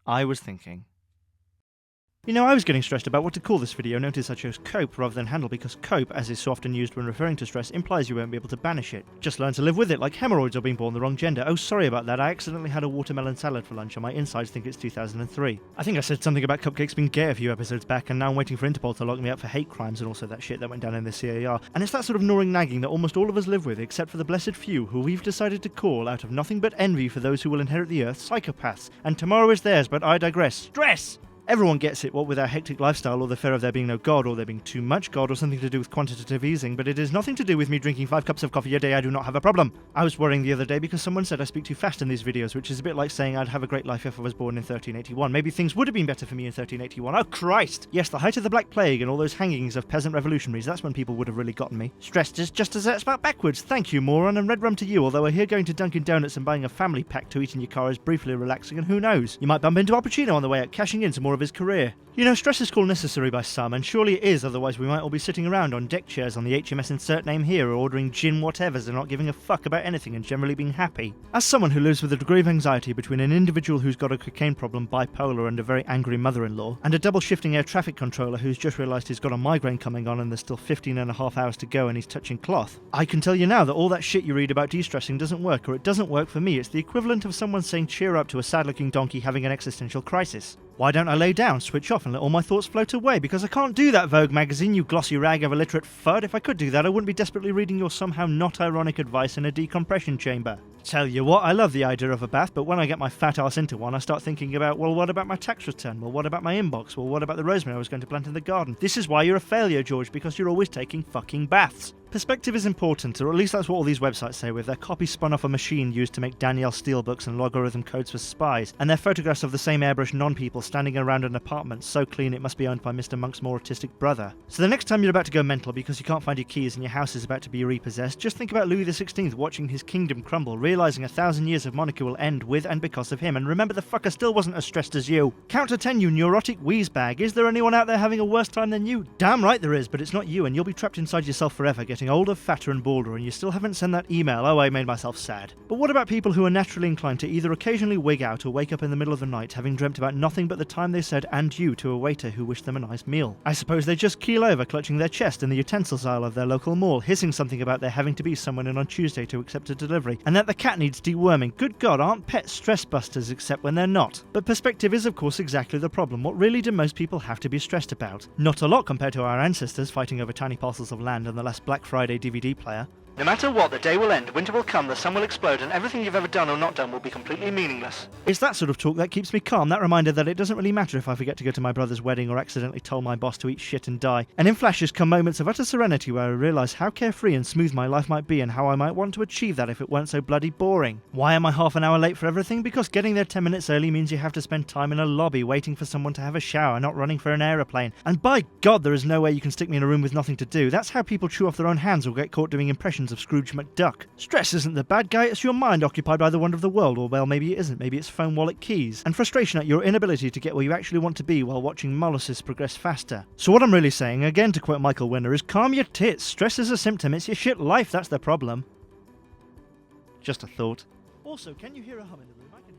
I was thinking. You know, I was getting stressed about what to call this video. Notice I chose cope rather than handle because cope, as is so often used when referring to stress, implies you won't be able to banish it. Just learn to live with it, like hemorrhoids or being born the wrong gender. Oh, sorry about that, I accidentally had a watermelon salad for lunch and my insides think it's 2003. I think I said something about cupcakes being gay a few episodes back, and now I'm waiting for Interpol to lock me up for hate crimes and also that shit that went down in the CAR. And it's that sort of gnawing nagging that almost all of us live with, except for the blessed few who we've decided to call, out of nothing but envy for those who will inherit the earth, psychopaths. And tomorrow is theirs, but I digress. Stress! Everyone gets it, what with our hectic lifestyle or the fear of there being no God or there being too much God or something to do with quantitative easing, but it is nothing to do with me drinking 5 cups of coffee a day. I do not have a problem. I was worrying the other day because someone said I speak too fast in these videos, which is a bit like saying I'd have a great life if I was born in 1381. Maybe things would have been better for me in 1381. Oh Christ! Yes, the height of the Black Plague and all those hangings of peasant revolutionaries, that's when people would have really gotten me. Stressed is just as that's about backwards. Thank you, moron, and red rum to you, although I hear going to Dunkin' Donuts and buying a family pack to eat in your car is briefly relaxing, and who knows? You might bump into Al Pacino on the way out, cashing in some more of his career. You know, stress is called necessary by some, and surely it is, otherwise we might all be sitting around on deck chairs on the HMS insert name here or ordering gin whatevers and not giving a fuck about anything and generally being happy. As someone who lives with a degree of anxiety between an individual who's got a cocaine problem, bipolar and a very angry mother-in-law, and a double shifting air traffic controller who's just realised he's got a migraine coming on and there's still 15.5 hours to go and he's touching cloth, I can tell you now that all that shit you read about de-stressing doesn't work, or it doesn't work for me. It's the equivalent of someone saying cheer up to a sad-looking donkey having an existential crisis. Why don't I lay down, switch off and let all my thoughts float away? Because I can't do that, Vogue magazine, you glossy rag of illiterate FUD. If I could do that, I wouldn't be desperately reading your somehow not ironic advice in a decompression chamber. Tell you what, I love the idea of a bath, but when I get my fat ass into one, I start thinking about, well, what about my tax return? Well, what about my inbox? Well, what about the rosemary I was going to plant in the garden? This is why you're a failure, George, because you're always taking fucking baths. Perspective is important, or at least that's what all these websites say, with their copy spun off a machine used to make Danielle steelbooks and logarithm codes for spies, and their photographs of the same airbrush non-people standing around an apartment so clean it must be owned by Mr. Monk's more autistic brother. So the next time you're about to go mental because you can't find your keys and your house is about to be repossessed, just think about Louis XVI watching his kingdom crumble, realising 1,000 years of monarchy will end with and because of him, and remember the fucker still wasn't as stressed as you. Count to 10, you neurotic wheeze bag. Is there anyone out there having a worse time than you? Damn right there is, but it's not you, and you'll be trapped inside yourself forever, getting older, fatter and balder, and you still haven't sent that email. Oh, I made myself sad. But what about people who are naturally inclined to either occasionally wig out or wake up in the middle of the night having dreamt about nothing but the time they said "and you" to a waiter who wished them a nice meal? I suppose they just keel over clutching their chest in the utensils aisle of their local mall, hissing something about there having to be someone in on Tuesday to accept a delivery, and that the cat needs deworming. Good God, aren't pets stress busters except when they're not? But perspective is of course exactly the problem. What really do most people have to be stressed about? Not a lot compared to our ancestors fighting over tiny parcels of land and the last Black Friday DVD player. No matter what, the day will end, winter will come, the sun will explode, and everything you've ever done or not done will be completely meaningless. It's that sort of talk that keeps me calm, that reminder that it doesn't really matter if I forget to go to my brother's wedding or accidentally tell my boss to eat shit and die. And in flashes come moments of utter serenity where I realise how carefree and smooth my life might be and how I might want to achieve that if it weren't so bloody boring. Why am I half an hour late for everything? Because getting there 10 minutes early means you have to spend time in a lobby waiting for someone to have a shower, not running for an aeroplane. And by God, there is no way you can stick me in a room with nothing to do. That's how people chew off their own hands or get caught doing impressions of Scrooge McDuck. Stress isn't the bad guy, it's your mind occupied by the wonder of the world, or well, maybe it isn't, maybe it's phone wallet keys, and frustration at your inability to get where you actually want to be while watching molasses progress faster. So what I'm really saying, again to quote Michael Winner, is calm your tits. Stress is a symptom, it's your shit life that's the problem. Just a thought. Also, can you hear a hum in the room? I can hear